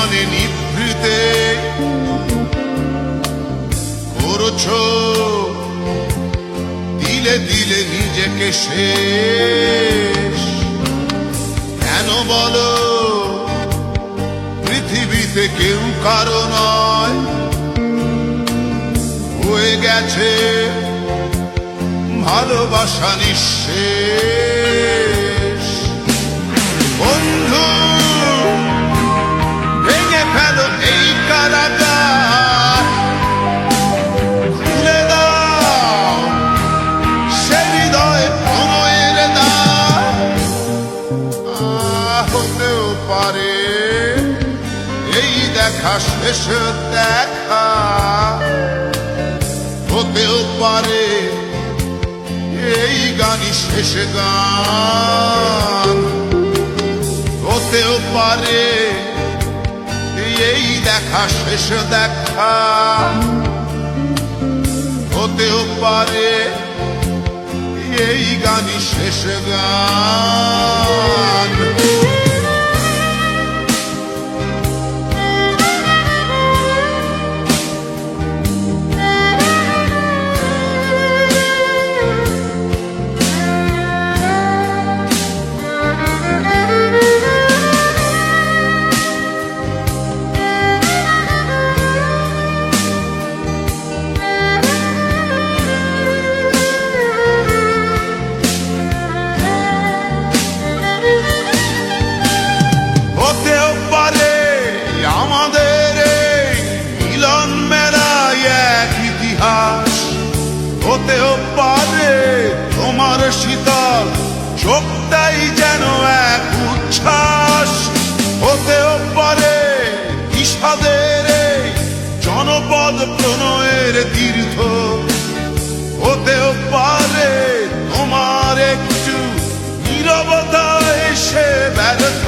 জীবনে নিভৃতে করছো দিলে দিলে নিজেকে শেষ। কেন বলো পৃথিবীতে কেউ কারো নয়, হয়ে গেছে ভালোবাসা নিঃশেষ। বন্ধু ভেঙে ফেলো এই কারাগার, খুলে দাও সে হৃদয় প্রণয়ের দ্বার। হতেও পারে এই দেখা শেষ দেখা, হতেও পারে এই গানই শেষ গান, হতেও পারে এই দেখা শেষ দেখা, হতেও পারে এই গানই শেষ গান। হতেও পারে আমাদের এই মিলন মেলায় এক ইতিহাস, হতেও পারে তোমার শীতল চোখটাই যেন এক উচ্ছ্বাস, হতেও পারে বিষাদের এই জনপদ প্রণয়ের তীর্থ, হতেও পারে তোমার একটু নীরবতা এসে ব্যর্থ,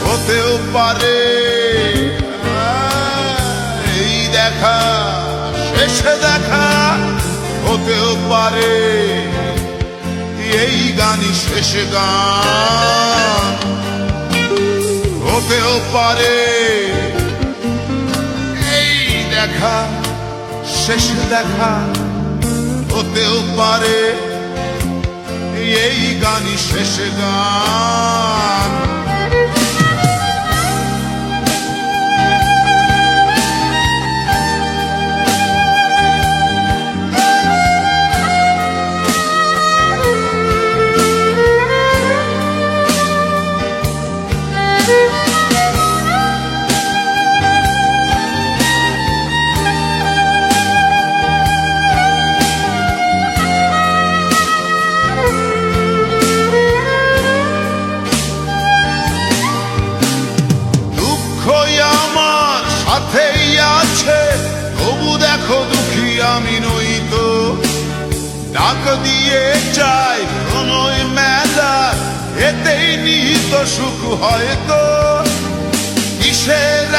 হতেও পারে এই দেখা শেষে দেখা, হতেও পারে এই গানই শেষ গান, হতেও পারে এই দেখা শেষ দেখা, হতেও পারে এই গানই শেষ গান। সাথেই আছে তবু দেখো দুঃখী আমি নই তো, ডাক দিয়ে চাই প্রণয় মেলা, এতেই নিহিত সুখ হয়তো কিসের